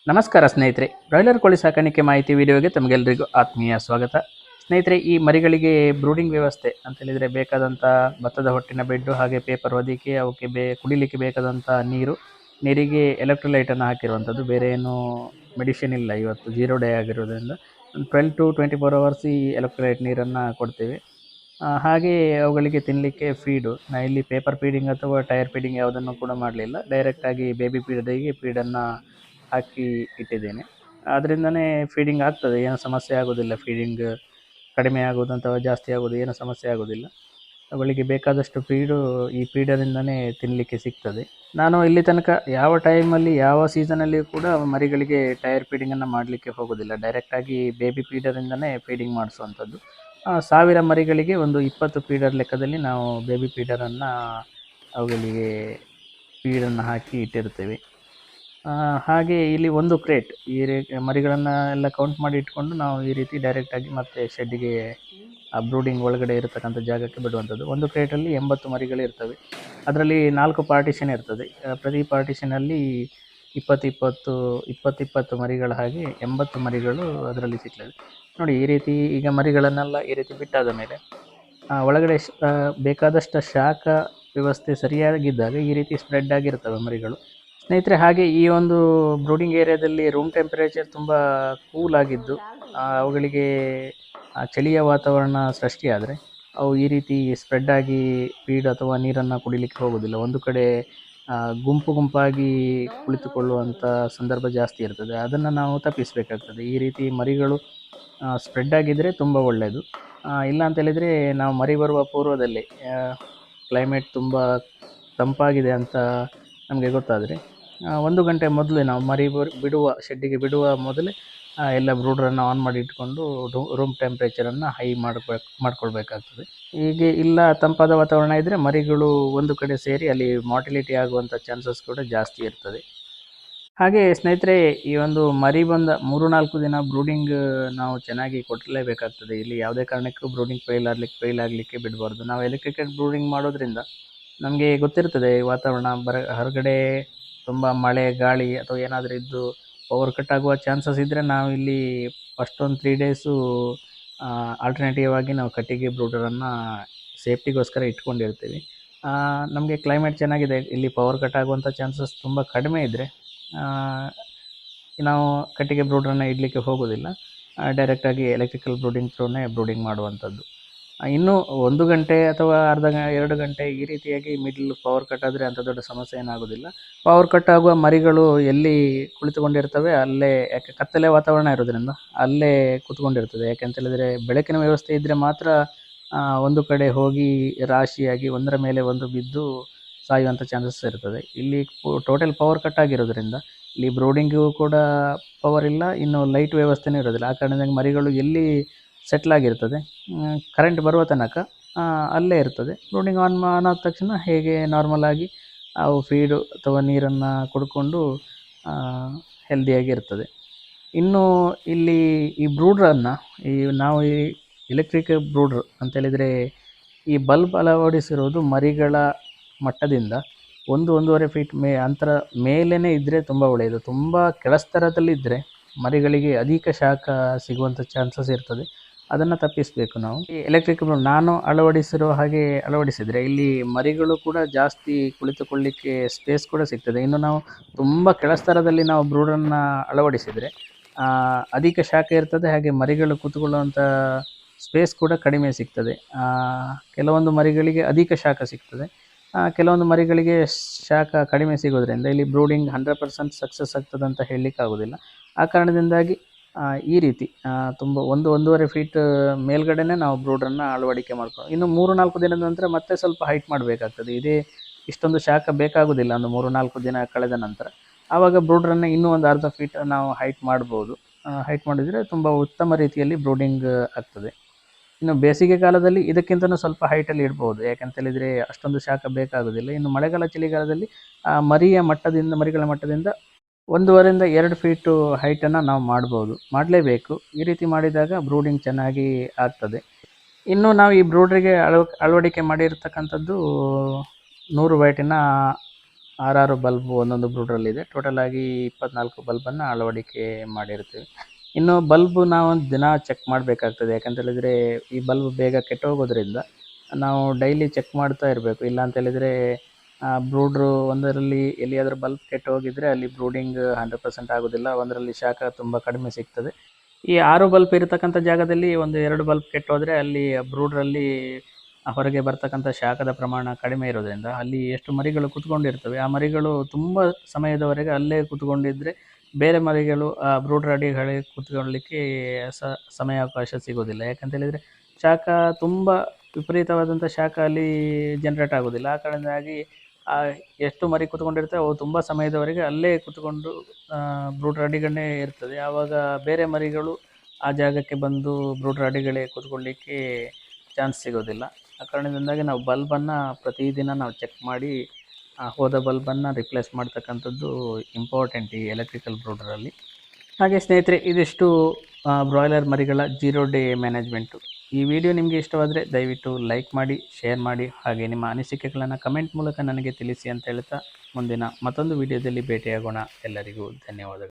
ನಮಸ್ಕಾರ ಸ್ನೇಹಿತರೆ, ಬ್ರಾಯ್ಲರ್ ಕೋಳಿ ಸಾಕಾಣಿಕೆ ಮಾಹಿತಿ ವಿಡಿಯೋಗೆ ತಮಗೆಲ್ಲರಿಗೂ ಆತ್ಮೀಯ ಸ್ವಾಗತ. ಸ್ನೇಹಿತರೆ, ಈ ಮರಿಗಳಿಗೆ ಬ್ರೂಡಿಂಗ್ ವ್ಯವಸ್ಥೆ ಅಂತ ಹೇಳಿದರೆ ಬೇಕಾದಂಥ ಭತ್ತದ ಹೊಟ್ಟಿನ ಬೆಡ್ಡು, ಹಾಗೆ ಪೇಪರ್ ಹೊದಿಕೆ, ಅವಕ್ಕೆ ಕುಡಿಲಿಕ್ಕೆ ಬೇಕಾದಂಥ ನೀರಿಗೆ ಎಲೆಕ್ಟ್ರೋಲೈಟನ್ನು ಹಾಕಿರುವಂಥದ್ದು. ಬೇರೆ ಏನು ಮೆಡಿಸಿನ್ ಇಲ್ಲ, ಇವತ್ತು 0 ಡೇ ಆಗಿರೋದ್ರಿಂದ 12 to 24 ಅವರ್ಸ್ ಈ ಎಲೆಕ್ಟ್ರೋಲೈಟ್ ನೀರನ್ನು ಕೊಡ್ತೇವೆ. ಹಾಗೆ ಅವುಗಳಿಗೆ ತಿನ್ನಲಿಕ್ಕೆ ಫೀಡು, ಇಲ್ಲಿ ಪೇಪರ್ ಫೀಡಿಂಗ್ ಅಥವಾ ಟೈರ್ ಫೀಡಿಂಗ್ ಯಾವುದನ್ನು ಕೂಡ ಮಾಡಲಿಲ್ಲ. ಡೈರೆಕ್ಟಾಗಿ ಬೇಬಿ ಫೀಡನ್ನು ಹಾಕಿ ಇಟ್ಟಿದ್ದೇನೆ. ಅದರಿಂದನೇ ಫೀಡಿಂಗ್ ಆಗ್ತದೆ, ಏನು ಸಮಸ್ಯೆ ಆಗೋದಿಲ್ಲ. ಫೀಡಿಂಗ್ ಕಡಿಮೆ ಆಗೋದು ಅಥವಾ ಜಾಸ್ತಿ ಆಗೋದು ಏನು ಸಮಸ್ಯೆ ಆಗೋದಿಲ್ಲ. ಅವಳಿಗೆ ಬೇಕಾದಷ್ಟು ಫೀಡು ಈ ಫೀಡರಿಂದನೇ ತಿನ್ನಲಿಕ್ಕೆ ಸಿಗ್ತದೆ. ನಾನು ಇಲ್ಲಿ ತನಕ ಯಾವ ಟೈಮಲ್ಲಿ ಯಾವ ಸೀಸನಲ್ಲಿಯೂ ಕೂಡ ಮರಿಗಳಿಗೆ ಟೈರ್ ಫೀಡಿಂಗನ್ನು ಮಾಡಲಿಕ್ಕೆ ಹೋಗೋದಿಲ್ಲ. ಡೈರೆಕ್ಟಾಗಿ ಬೇಬಿ ಫೀಡರಿಂದನೇ ಫೀಡಿಂಗ್ ಮಾಡಿಸುವಂಥದ್ದು. 1000 ಮರಿಗಳಿಗೆ ಒಂದು 20 ಫೀಡರ್ ಲೆಕ್ಕದಲ್ಲಿ ನಾವು ಬೇಬಿ ಫೀಡರನ್ನು ಅವುಗಳಿಗೆ ಫೀಡನ್ನು ಹಾಕಿ ಇಟ್ಟಿರ್ತೇವೆ. ಹಾಗೆ ಇಲ್ಲಿ ಒಂದು ಕ್ರೇಟ್ ಈ ಮರಿಗಳನ್ನು ಎಲ್ಲ ಕೌಂಟ್ ಮಾಡಿ ಇಟ್ಕೊಂಡು ನಾವು ಈ ರೀತಿ ಡೈರೆಕ್ಟಾಗಿ ಮತ್ತೆ ಶೆಡ್ಡಿಗೆ ಬ್ರೂಡಿಂಗ್ ಒಳಗಡೆ ಇರತಕ್ಕಂಥ ಜಾಗಕ್ಕೆ ಬಿಡುವಂಥದ್ದು. ಒಂದು ಕ್ರೇಟಲ್ಲಿ 80 ಮರಿಗಳು ಇರ್ತವೆ. ಅದರಲ್ಲಿ 4 ಪಾರ್ಟಿಷನ್ ಇರ್ತದೆ. ಪ್ರತಿ ಪಾರ್ಟಿಷನಲ್ಲಿ 20 ಮರಿಗಳ ಹಾಗೆ 80 ಮರಿಗಳು ಅದರಲ್ಲಿ ಸಿಗ್ತದೆ. ನೋಡಿ, ಈ ರೀತಿ ಈಗ ಮರಿಗಳನ್ನೆಲ್ಲ ಈ ರೀತಿ ಬಿಟ್ಟಾದ ಮೇಲೆ ಒಳಗಡೆ ಬೇಕಾದಷ್ಟು ಶಾಖ ವ್ಯವಸ್ಥೆ ಸರಿಯಾಗಿದ್ದಾಗ ಈ ರೀತಿ ಸ್ಪ್ರೆಡ್ ಆಗಿರ್ತವೆ ಮರಿಗಳು. ಸ್ನೇಹಿತರೆ, ಹಾಗೆ ಈ ಒಂದು ಬ್ರೂಡಿಂಗ್ ಏರಿಯಾದಲ್ಲಿ ರೂಮ್ ಟೆಂಪರೇಚರ್ ತುಂಬ ಕೂಲ್ ಆಗಿದ್ದು ಅವುಗಳಿಗೆ ಚಳಿಯ ವಾತಾವರಣ ಸೃಷ್ಟಿಯಾದರೆ ಅವು ಈ ರೀತಿ ಸ್ಪ್ರೆಡ್ ಆಗಿ ಫೀಡ್ ಅಥವಾ ನೀರನ್ನು ಕುಡಿಲಿಕ್ಕೆ ಹೋಗೋದಿಲ್ಲ. ಒಂದು ಕಡೆ ಗುಂಪಾಗಿ ಕುಳಿತುಕೊಳ್ಳುವಂಥ ಸಂದರ್ಭ ಜಾಸ್ತಿ ಇರ್ತದೆ. ಅದನ್ನು ನಾವು ತಪ್ಪಿಸಬೇಕಾಗ್ತದೆ. ಈ ರೀತಿ ಮರಿಗಳು ಸ್ಪ್ರೆಡ್ ಆಗಿದ್ದರೆ ತುಂಬ ಒಳ್ಳೆಯದು. ಇಲ್ಲ ಅಂತ ಹೇಳಿದರೆ ನಾವು ಮರಿ ಬರುವ ಪೂರ್ವದಲ್ಲಿ ಕ್ಲೈಮೇಟ್ ತುಂಬ ತಂಪಾಗಿದೆ ಅಂತ ನಮಗೆ ಗೊತ್ತಾದರೆ 1 ಗಂಟೆ ಮೊದಲೇ ನಾವು ಶೆಡ್ಡಿಗೆ ಬಿಡುವ ಮೊದಲೇ ಎಲ್ಲ ಬ್ರೂಡರನ್ನು ಆನ್ ಮಾಡಿ ಇಟ್ಕೊಂಡು ರೂಮ್ ಟೆಂಪ್ರೇಚರನ್ನು ಹೈ ಮಾಡ್ಕೊಳ್ಬೇಕಾಗ್ತದೆ. ಹೀಗೆ ಇಲ್ಲ ತಂಪಾದ ವಾತಾವರಣ ಇದ್ದರೆ ಮರಿಗಳು ಒಂದು ಕಡೆ ಸೇರಿ ಅಲ್ಲಿ ಮಾರ್ಟಿಲಿಟಿ ಆಗುವಂಥ ಚಾನ್ಸಸ್ ಕೂಡ ಜಾಸ್ತಿ ಇರ್ತದೆ. ಹಾಗೆ ಸ್ನೇಹಿತರೆ, ಈ ಒಂದು ಮರಿ ಬಂದ 3-4 ದಿನ ಬ್ರೂಡಿಂಗ್ ನಾವು ಚೆನ್ನಾಗಿ ಕೊಟ್ಟಲೇಬೇಕಾಗ್ತದೆ. ಇಲ್ಲಿ ಯಾವುದೇ ಕಾರಣಕ್ಕೂ ಬ್ರೂಡಿಂಗ್ ಫೇಲ್ ಆಗಲಿಕ್ಕೆ ಬಿಡಬಾರ್ದು. ನಾವು ಎಲೆಕ್ಟ್ರಿಕಲ್ ಬ್ರೂಡಿಂಗ್ ಮಾಡೋದ್ರಿಂದ ನಮಗೆ ಗೊತ್ತಿರ್ತದೆ ವಾತಾವರಣ ಹೊರಗಡೆ ತುಂಬ ಮಳೆ ಗಾಳಿ ಅಥವಾ ಏನಾದರೂ ಇದ್ದು ಪವರ್ ಕಟ್ ಆಗುವ ಚಾನ್ಸಸ್ ಇದ್ದರೆ ನಾವು ಇಲ್ಲಿ ಫಸ್ಟ್ ಒಂದು 3 ಡೇಸು ಆಲ್ಟರ್ನೇಟಿವ್ ಆಗಿ ನಾವು ಕಟ್ಟಿಗೆ ಬ್ರೂಡರನ್ನು ಸೇಫ್ಟಿಗೋಸ್ಕರ ಇಟ್ಕೊಂಡಿರ್ತೀವಿ. ನಮಗೆ ಕ್ಲೈಮೇಟ್ ಚೆನ್ನಾಗಿದೆ, ಇಲ್ಲಿ ಪವರ್ ಕಟ್ ಆಗುವಂಥ ಚಾನ್ಸಸ್ ತುಂಬ ಕಡಿಮೆ ಇದ್ದರೆ ನಾವು ಕಟ್ಟಿಗೆ ಬ್ರೂಡರನ್ನು ಇಡಲಿಕ್ಕೆ ಹೋಗೋದಿಲ್ಲ. ಡೈರೆಕ್ಟಾಗಿ ಎಲೆಕ್ಟ್ರಿಕಲ್ ಬ್ರೂಡಿಂಗ್ ಥ್ರೂನೇ ಬ್ರೂಡಿಂಗ್ ಮಾಡುವಂಥದ್ದು. ಇನ್ನೂ 1 ಗಂಟೆ ಅಥವಾ 2 ಗಂಟೆ ಈ ರೀತಿಯಾಗಿ ಮಿಡ್ಲ್ ಪವರ್ ಕಟ್ ಆದರೆ ಅಂಥ ದೊಡ್ಡ ಸಮಸ್ಯೆ ಏನಾಗೋದಿಲ್ಲ. ಪವರ್ ಕಟ್ ಆಗುವ ಮರಿಗಳು ಎಲ್ಲಿ ಕುಳಿತುಕೊಂಡಿರ್ತವೆ ಅಲ್ಲೇ, ಯಾಕೆ ಕತ್ತಲೆ ವಾತಾವರಣ ಇರೋದ್ರಿಂದ ಅಲ್ಲೇ ಕೂತ್ಕೊಂಡಿರ್ತದೆ. ಯಾಕೆಂತ ಹೇಳಿದರೆ ಬೆಳಕಿನ ವ್ಯವಸ್ಥೆ ಇದ್ದರೆ ಮಾತ್ರ ಒಂದು ಕಡೆ ಹೋಗಿ ರಾಶಿಯಾಗಿ ಒಂದರ ಮೇಲೆ ಒಂದು ಬಿದ್ದು ಸಾಯುವಂಥ ಚಾನ್ಸಸ್ ಇರ್ತದೆ. ಇಲ್ಲಿ ಟೋಟಲ್ ಪವರ್ ಕಟ್ ಆಗಿರೋದ್ರಿಂದ ಇಲ್ಲಿ ಬ್ರೂಡಿಂಗಿಗೂ ಕೂಡ ಪವರ್ ಇಲ್ಲ, ಇನ್ನು ಲೈಟ್ ವ್ಯವಸ್ಥೆನೂ ಇರೋದಿಲ್ಲ. ಆ ಕಾರಣದಿಂದ ಮರಿಗಳು ಎಲ್ಲಿ ಸೆಟ್ಲ್ ಆಗಿರ್ತದೆ, ಕರೆಂಟ್ ಬರುವ ತನಕ ಅಲ್ಲೇ ಇರ್ತದೆ. ಬ್ರೂಡಿಂಗ್ ಆನ್ ಆದ ತಕ್ಷಣ ಹೇಗೆ ನಾರ್ಮಲ್ ಆಗಿ ಅವು ಫೀಡು ಅಥವಾ ನೀರನ್ನು ಕುಡ್ಕೊಂಡು ಹೆಲ್ದಿಯಾಗಿ ಇರ್ತದೆ. ಇನ್ನು ಇಲ್ಲಿ ಈ ಬ್ರೂಡ್ರನ್ನು ನಾವು ಈ ಎಲೆಕ್ಟ್ರಿಕ್ ಬ್ರೂಡ್ರ್ ಅಂತೇಳಿದರೆ ಈ ಬಲ್ಬ್ ಅಳವಡಿಸಿರೋದು ಮರಿಗಳ ಮಟ್ಟದಿಂದ 1-1.5 ಫೀಟ್ ಅಂತರ ಮೇಲೇ ಇದ್ದರೆ ತುಂಬ ಒಳ್ಳೆಯದು. ತುಂಬ ಕೆಳಸ್ತರದಲ್ಲಿದ್ದರೆ ಮರಿಗಳಿಗೆ ಅಧಿಕ ಶಾಖ ಸಿಗುವಂಥ ಚಾನ್ಸಸ್ ಇರ್ತದೆ. ಅದನ್ನು ತಪ್ಪಿಸಬೇಕು ನಾವು. ಈ ಎಲೆಕ್ಟ್ರಿಕ್ ನಾನು ಅಳವಡಿಸಿದರೆ ಇಲ್ಲಿ ಮರಿಗಳು ಕೂಡ ಜಾಸ್ತಿ ಕುಳಿತುಕೊಳ್ಳಿಕ್ಕೆ ಸ್ಪೇಸ್ ಕೂಡ ಸಿಗ್ತದೆ. ಇನ್ನು ನಾವು ತುಂಬ ಕೆಳಸ್ತರದಲ್ಲಿ ನಾವು ಬ್ರೂಡನ್ನು ಅಳವಡಿಸಿದರೆ ಅಧಿಕ ಶಾಖ ಇರ್ತದೆ, ಹಾಗೆ ಮರಿಗಳು ಕೂತ್ಕೊಳ್ಳುವಂಥ ಸ್ಪೇಸ್ ಕೂಡ ಕಡಿಮೆ ಸಿಗ್ತದೆ. ಕೆಲವೊಂದು ಮರಿಗಳಿಗೆ ಅಧಿಕ ಶಾಖ ಸಿಗ್ತದೆ, ಕೆಲವೊಂದು ಮರಿಗಳಿಗೆ ಶಾಖ ಕಡಿಮೆ ಸಿಗೋದ್ರಿಂದ ಇಲ್ಲಿ ಬ್ರೂಡಿಂಗ್ 100% ಸಕ್ಸಸ್ ಆಗ್ತದೆ ಅಂತ ಹೇಳಲಿಕ್ಕಾಗೋದಿಲ್ಲ. ಆ ಕಾರಣದಿಂದಾಗಿ ಈ ರೀತಿ ತುಂಬ 1-1.5 ಫೀಟ್ ಮೇಲ್ಗಡೆನೇ ನಾವು ಬ್ರೂಡನ್ನು ಅಳವಡಿಕೆ ಮಾಡ್ಕೊಂಡು ಇನ್ನು 3-4 ದಿನದ ನಂತರ ಮತ್ತೆ ಸ್ವಲ್ಪ ಹೈಟ್ ಮಾಡಬೇಕಾಗ್ತದೆ. ಇಷ್ಟೊಂದು ಶಾಖ ಬೇಕಾಗೋದಿಲ್ಲ ಒಂದು 3-4 ದಿನ ಕಳೆದ ನಂತರ. ಆವಾಗ ಬ್ರೂಡರನ್ನು ಇನ್ನೂ ಒಂದು ಅರ್ಧ ಫೀಟ್ ನಾವು ಹೈಟ್ ಮಾಡ್ಬೋದು. ಹೈಟ್ ಮಾಡಿದರೆ ತುಂಬ ಉತ್ತಮ ರೀತಿಯಲ್ಲಿ ಬ್ರೂಡಿಂಗ್ ಆಗ್ತದೆ. ಇನ್ನು ಬೇಸಿಗೆ ಕಾಲದಲ್ಲಿ ಇದಕ್ಕಿಂತಲೂ ಸ್ವಲ್ಪ ಹೈಟಲ್ಲಿ ಇಡ್ಬೋದು, ಯಾಕಂತೇಳಿದರೆ ಅಷ್ಟೊಂದು ಶಾಖ ಬೇಕಾಗೋದಿಲ್ಲ. ಇನ್ನು ಮಳೆಗಾಲ ಚಳಿಗಾಲದಲ್ಲಿ ಮರಿಗಳ ಮಟ್ಟದಿಂದ 1.5-2 ಫೀಟು ಹೈಟನ್ನು ನಾವು ಮಾಡಲೇಬೇಕು. ಈ ರೀತಿ ಮಾಡಿದಾಗ ಬ್ರೂಡಿಂಗ್ ಚೆನ್ನಾಗಿ ಆಗ್ತದೆ. ಇನ್ನು ನಾವು ಈ ಬ್ರೂಡ್ರಿಗೆ ಅಳವಡಿಕೆ ಮಾಡಿರ್ತಕ್ಕಂಥದ್ದು 100 ವ್ಯಾಟಿನ 6 ಬಲ್ಬ್ ಒಂದೊಂದು ಬ್ರೂಡ್ರಲ್ಲಿದೆ. ಟೋಟಲ್ ಆಗಿ 24 ಬಲ್ಬನ್ನು ಅಳವಡಿಕೆ ಮಾಡಿರ್ತೀವಿ. ಇನ್ನು ಬಲ್ಬ್ ನಾವು ದಿನ ಚೆಕ್ ಮಾಡಬೇಕಾಗ್ತದೆ. ಯಾಕಂತ ಹೇಳಿದರೆ ಈ ಬಲ್ಬ್ ಬೇಗ ಕೆಟ್ಟೋಗೋದ್ರಿಂದ ನಾವು ಡೈಲಿ ಚೆಕ್ ಮಾಡ್ತಾ ಇರಬೇಕು. ಇಲ್ಲ ಅಂತ ಹೇಳಿದರೆ ಬ್ರೂಡ್ರು ಒಂದರಲ್ಲಿ ಎಲ್ಲಿಯಾದರೂ ಬಲ್ಬ್ ಕೆಟ್ಟು ಹೋಗಿದ್ರೆ ಅಲ್ಲಿ ಬ್ರೂಡಿಂಗ್ 100% ಆಗೋದಿಲ್ಲ. ಒಂದರಲ್ಲಿ ಶಾಖ ತುಂಬ ಕಡಿಮೆ ಸಿಗ್ತದೆ. ಈ 6 ಬಲ್ಬ್ ಇರತಕ್ಕಂಥ ಜಾಗದಲ್ಲಿ ಒಂದು 2 ಬಲ್ಬ್ ಕೆಟ್ಟೋದ್ರೆ ಅಲ್ಲಿ ಬ್ರೂಡ್ರಲ್ಲಿ ಹೊರಗೆ ಬರ್ತಕ್ಕಂಥ ಶಾಖದ ಪ್ರಮಾಣ ಕಡಿಮೆ ಇರೋದ್ರಿಂದ ಅಲ್ಲಿ ಎಷ್ಟು ಮರಿಗಳು ಕೂತ್ಕೊಂಡಿರ್ತವೆ ಆ ಮರಿಗಳು ತುಂಬ ಸಮಯದವರೆಗೆ ಅಲ್ಲೇ ಕೂತ್ಕೊಂಡಿದ್ರೆ ಬೇರೆ ಮರಿಗಳು ಆ ಬ್ರೂಡರ್ ಅಡಿಗಳಿಗೆ ಕೂತ್ಕೊಳ್ಳಿಕ್ಕೆ ಸಮಯಾವಕಾಶ ಸಿಗೋದಿಲ್ಲ. ಯಾಕಂತ ಹೇಳಿದರೆ ಶಾಖ ತುಂಬ ವಿಪರೀತವಾದಂಥ ಶಾಖ ಅಲ್ಲಿ ಜನರೇಟ್ ಆಗೋದಿಲ್ಲ. ಆ ಕಾರಣದಿಂದಾಗಿ ಎಷ್ಟು ಮರಿ ಕೂತ್ಕೊಂಡಿರ್ತವೆ ಅವು ತುಂಬ ಸಮಯದವರೆಗೆ ಅಲ್ಲೇ ಕೂತ್ಕೊಂಡು ಬ್ರೂಡರ್ ಅಡಿಗಳನ್ನೇ ಇರ್ತದೆ. ಆವಾಗ ಬೇರೆ ಮರಿಗಳು ಆ ಜಾಗಕ್ಕೆ ಬಂದು ಬ್ರೂಡರ್ ಅಡಿಗಳೇ ಕೂತ್ಕೊಳ್ಳಿಕ್ಕೆ ಚಾನ್ಸ್ ಸಿಗೋದಿಲ್ಲ. ಆ ಕಾರಣದಿಂದಾಗಿ ನಾವು ಬಲ್ಬನ್ನು ಪ್ರತಿದಿನ ನಾವು ಚೆಕ್ ಮಾಡಿ ಹೋದ ಬಲ್ಬನ್ನು ರಿಪ್ಲೇಸ್ ಮಾಡ್ತಕ್ಕಂಥದ್ದು ಇಂಪಾರ್ಟೆಂಟ್ ಈ ಎಲೆಕ್ಟ್ರಿಕಲ್ ಬ್ರೂಡರಲ್ಲಿ. ಹಾಗೆ ಸ್ನೇಹಿತರೆ, ಇದಿಷ್ಟು ಬ್ರಾಯ್ಲರ್ ಮರಿಗಳ 0 ಡೇ ಮ್ಯಾನೇಜ್ಮೆಂಟು. ಈ ವಿಡಿಯೋ ನಿಮಗೆ ಇಷ್ಟವಾದರೆ ದಯವಿಟ್ಟು ಲೈಕ್ ಮಾಡಿ, ಶೇರ್ ಮಾಡಿ, ಹಾಗೆ ನಿಮ್ಮ ಅನಿಸಿಕೆಗಳನ್ನು ಕಮೆಂಟ್ ಮೂಲಕ ನನಗೆ ತಿಳಿಸಿ ಅಂತ ಹೇಳ್ತಾ ಮುಂದಿನ ಮತ್ತೊಂದು ವಿಡಿಯೋದಲ್ಲಿ ಭೇಟಿಯಾಗೋಣ. ಎಲ್ಲರಿಗೂ ಧನ್ಯವಾದಗಳು.